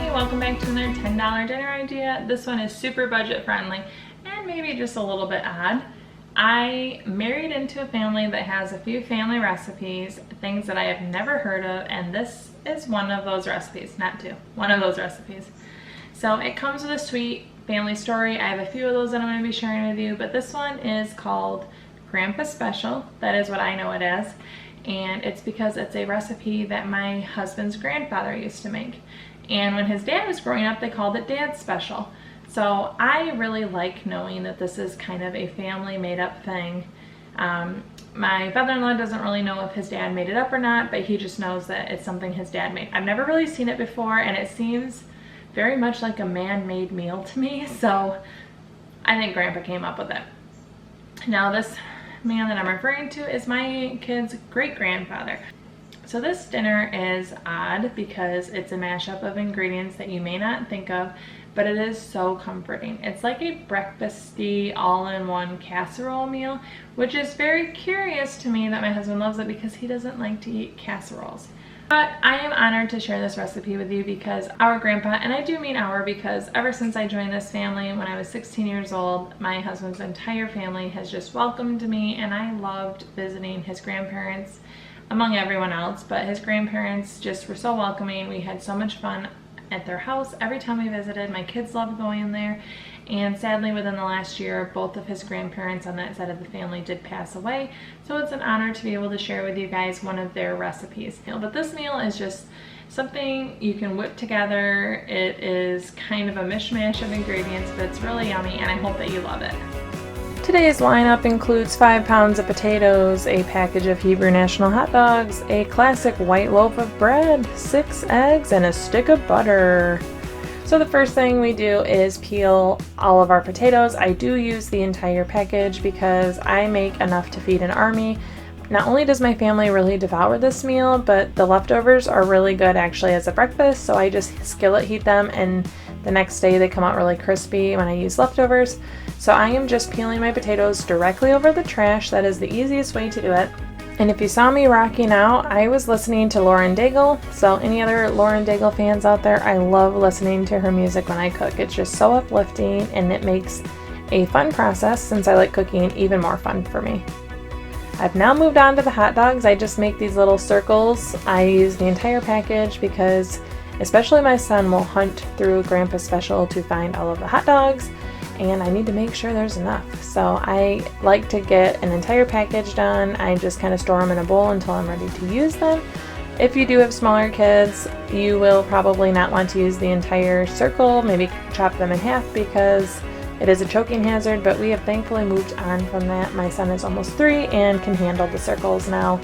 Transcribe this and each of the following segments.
everybody, welcome back to another $10 dinner idea. This one is super budget friendly and maybe just a little bit odd. I married into a family that has a few family recipes, things that I have never heard of, and this is one of those recipes, not two, one of those recipes. So it comes with a sweet family story. I have a few of those that I'm going to be sharing with you, but this one is called Grandpa Special. That is what I know it as. And it's because it's a recipe that my husband's grandfather used to make. And when his dad was growing up, they called it Dad's Special. So I really like knowing that this is kind of a family made up thing. My father-in-law doesn't really know if his dad made it up or not, but he just knows that it's something his dad made. I've never really seen it before, and it seems very much like a man-made meal to me, so I think Grandpa came up with it. Now this man that I'm referring to is my kid's great-grandfather. So this dinner is odd because it's a mashup of ingredients that you may not think of, but it is so comforting. It's like a breakfasty all-in-one casserole meal, which is very curious to me that my husband loves it because he doesn't like to eat casseroles. But I am honored to share this recipe with you because our grandpa, and I do mean our because ever since I joined this family when I was 16 years old, my husband's entire family has just welcomed me, and I loved visiting his grandparents among everyone else, but his grandparents just were so welcoming. We had so much fun at their house every time we visited. My kids loved going there, and sadly within the last year both of his grandparents on that side of the family did pass away, so it's an honor to be able to share with you guys one of their recipes. But this meal is just something you can whip together. It is kind of a mishmash of ingredients, but it's really yummy, and I hope that you love it. Today's lineup includes 5 pounds of potatoes, a package of Hebrew National hot dogs, a classic white loaf of bread, 6 eggs, and a stick of butter. So the first thing we do is peel all of our potatoes. I do use the entire package because I make enough to feed an army. Not only does my family really devour this meal, but the leftovers are really good actually as a breakfast, so I just skillet heat them and the next day they come out really crispy when I use leftovers. So I am just peeling my potatoes directly over the trash. That is the easiest way to do it. And if you saw me rocking out, I was listening to Lauren Daigle. So any other Lauren Daigle fans out there, I love listening to her music when I cook. It's just so uplifting, and it makes a fun process, since I like cooking, even more fun for me. I've now moved on to the hot dogs. I just make these little circles. I use the entire package because especially my son will hunt through Grandpa Special to find all of the hot dogs, and I need to make sure there's enough. So I like to get an entire package done. I just kind of store them in a bowl until I'm ready to use them. If you do have smaller kids, you will probably not want to use the entire circle, maybe chop them in half because it is a choking hazard, but we have thankfully moved on from that. My son is almost 3 and can handle the circles now.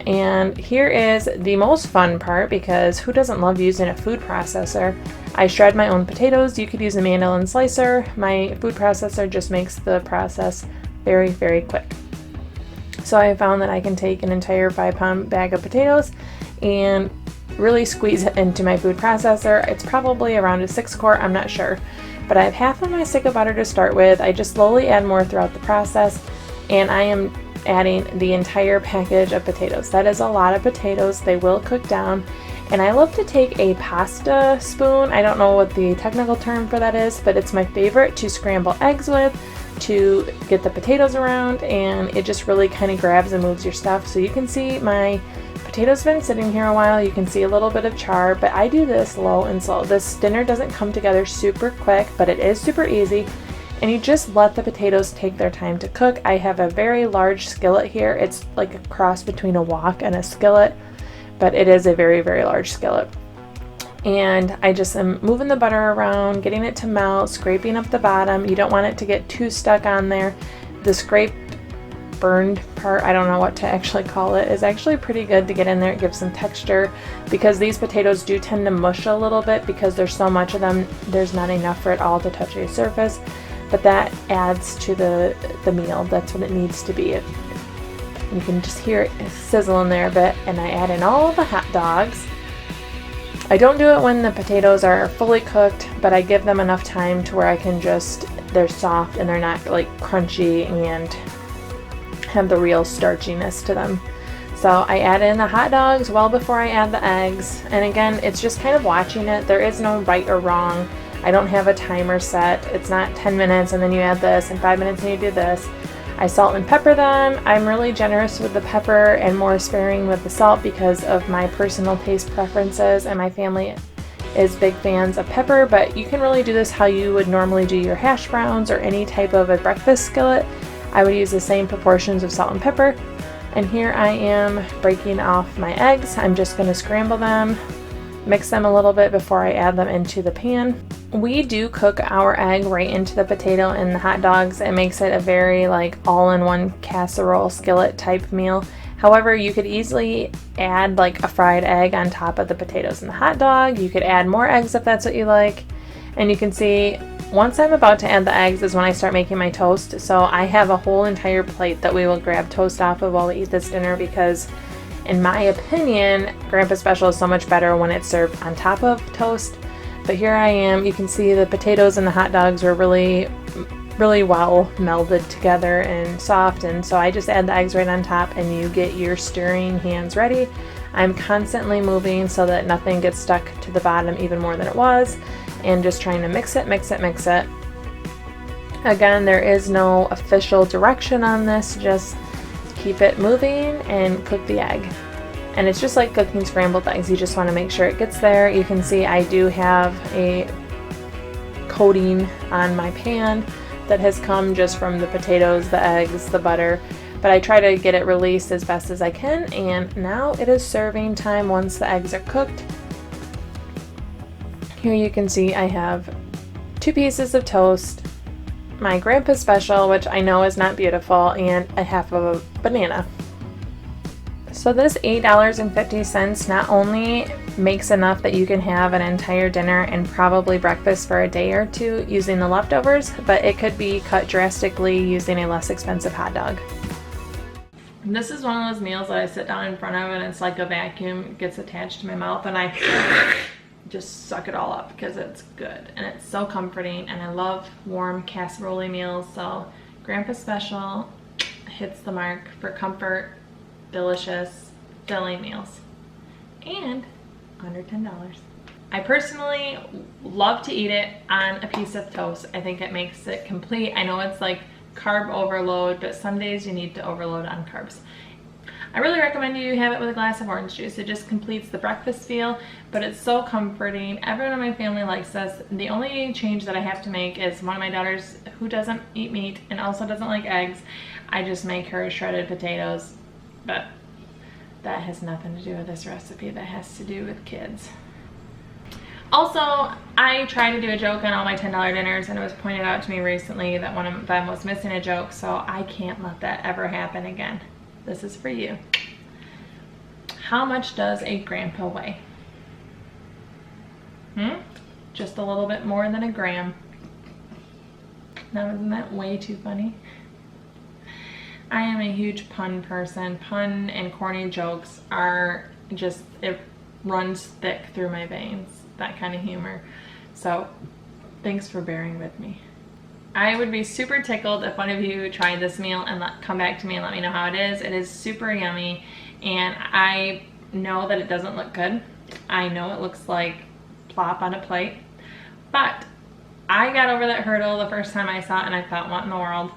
And here is the most fun part, because who doesn't love using a food processor? I shred my own potatoes. You could use a mandolin slicer. My food processor just makes the process very, very quick. So I found that I can take an entire 5-pound bag of potatoes and really squeeze it into my food processor. It's probably around a 6-quart, I'm not sure. But I have half of my stick of butter to start with. I just slowly add more throughout the process, and I am adding the entire package of potatoes. That is a lot of potatoes. They will cook down. And I love to take a pasta spoon. I don't know what the technical term for that is, but it's my favorite to scramble eggs with, to get the potatoes around, and it just really kind of grabs and moves your stuff. So you can see my potatoes been sitting here a while. You can see a little bit of char, but I do this low and slow. This dinner doesn't come together super quick, but it is super easy. And you just let the potatoes take their time to cook. I have a very large skillet here. It's like a cross between a wok and a skillet, but it is a very, very large skillet. And I just am moving the butter around, getting it to melt, scraping up the bottom. You don't want it to get too stuck on there. The scraped burned part, I don't know what to actually call it, is actually pretty good to get in there. It gives some texture because these potatoes do tend to mush a little bit because there's so much of them. There's not enough for it all to touch a surface. But that adds to the meal. That's what it needs to be. You can just hear it sizzle in there a bit. And I add in all the hot dogs. I don't do it when the potatoes are fully cooked, but I give them enough time to where I can just, they're soft and they're not like crunchy and have the real starchiness to them. So I add in the hot dogs well before I add the eggs. And again, it's just kind of watching it. There is no right or wrong. I don't have a timer set. It's not 10 minutes and then you add this, and 5 minutes and you do this. I salt and pepper them. I'm really generous with the pepper and more sparing with the salt because of my personal taste preferences, and my family is big fans of pepper, but you can really do this how you would normally do your hash browns or any type of a breakfast skillet. I would use the same proportions of salt and pepper. And here I am breaking off my eggs. I'm just going to scramble them, mix them a little bit before I add them into the pan. We do cook our egg right into the potato and the hot dogs. It makes it a very like all-in-one casserole skillet type meal. However, you could easily add like a fried egg on top of the potatoes and the hot dog. You could add more eggs if that's what you like. And you can see once I'm about to add the eggs is when I start making my toast. So I have a whole entire plate that we will grab toast off of while we eat this dinner because in my opinion, Grandpa Special is so much better when it's served on top of toast. But here I am. You can see the potatoes and the hot dogs were really well melded together and soft, and so I just add the eggs right on top and you get your stirring hands ready. I'm constantly moving so that nothing gets stuck to the bottom even more than it was, and just trying to mix it. Again, there is no official direction on this, just keep it moving and cook the egg. And it's just like cooking scrambled eggs, you just want to make sure it gets there. You can see I do have a coating on my pan that has come just from the potatoes, the eggs, the butter, but I try to get it released as best as I can. And now it is serving time once the eggs are cooked. Here you can see I have 2 pieces of toast, my Grandpa Special, which I know is not beautiful, and a half of a banana. So this $8.50 not only makes enough that you can have an entire dinner and probably breakfast for a day or two using the leftovers, but it could be cut drastically using a less expensive hot dog. This is one of those meals that I sit down in front of and it's like a vacuum gets attached to my mouth and I just suck it all up because it's good and it's so comforting, and I love warm casserole meals. So Grandpa Special hits the mark for comfort, delicious, filling meals, and under $10. I personally love to eat it on a piece of toast. I think it makes it complete. I know it's like carb overload, but some days you need to overload on carbs. I really recommend you have it with a glass of orange juice. It just completes the breakfast feel, but it's so comforting. Everyone in my family likes this. The only change that I have to make is one of my daughters who doesn't eat meat and also doesn't like eggs. I just make her shredded potatoes, but that has nothing to do with this recipe. That has to do with kids. Also, I try to do a joke on all my $10 dinners, and it was pointed out to me recently that one of them was missing a joke, so I can't let that ever happen again. This is for you. How much does a grandpa weigh? Just a little bit more than a gram. Now, isn't that way too funny? I am a huge pun person. Pun and corny jokes are just, it runs thick through my veins, that kind of humor. So thanks for bearing with me. I would be super tickled if one of you tried this meal and come back to me and let me know how it is. It is super yummy, and I know that it doesn't look good. I know it looks like plop on a plate, but I got over that hurdle the first time I saw it and I thought, what in the world?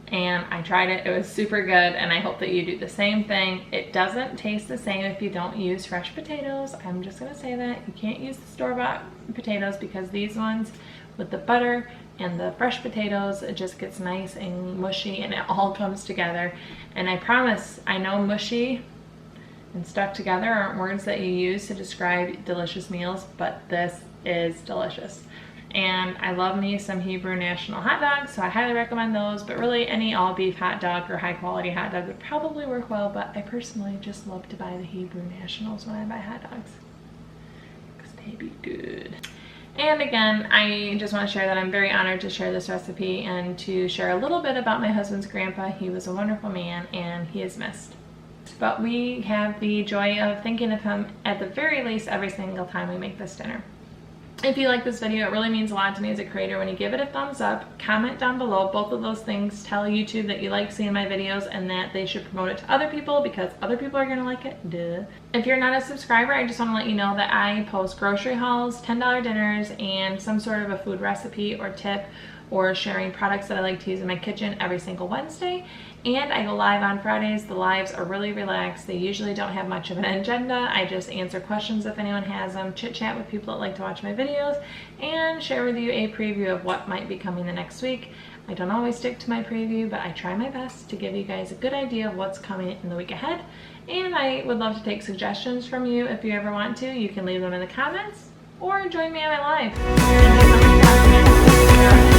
And I tried it. It was super good, and I hope that you do the same thing. It doesn't taste the same if you don't use fresh potatoes. I'm just gonna say that. You can't use the store-bought potatoes because these ones with the butter and the fresh potatoes, it just gets nice and mushy and it all comes together. And I promise, I know mushy and stuck together aren't words that you use to describe delicious meals, but this is delicious. And I love me some Hebrew National hot dogs, so I highly recommend those. But really, any all beef hot dog or high quality hot dog would probably work well, but I personally just love to buy the Hebrew Nationals when I buy hot dogs because they be good. And again, I just want to share that I'm very honored to share this recipe and to share a little bit about my husband's grandpa. He was a wonderful man and he is missed. But we have the joy of thinking of him at the very least every single time we make this dinner. If you like this video, it really means a lot to me as a creator when you give it a thumbs up, comment down below. Both of those things tell YouTube that you like seeing my videos and that they should promote it to other people because other people are gonna like it, duh. If you're not a subscriber, I just wanna let you know that I post grocery hauls, $10 dinners, and some sort of a food recipe or tip or sharing products that I like to use in my kitchen every single Wednesday. And I go live on Fridays. The lives are really relaxed. They usually don't have much of an agenda. I just answer questions if anyone has them, chit chat with people that like to watch my videos, and share with you a preview of what might be coming the next week. I don't always stick to my preview, but I try my best to give you guys a good idea of what's coming in the week ahead. And I would love to take suggestions from you if you ever want to. You can leave them in the comments or join me on my live.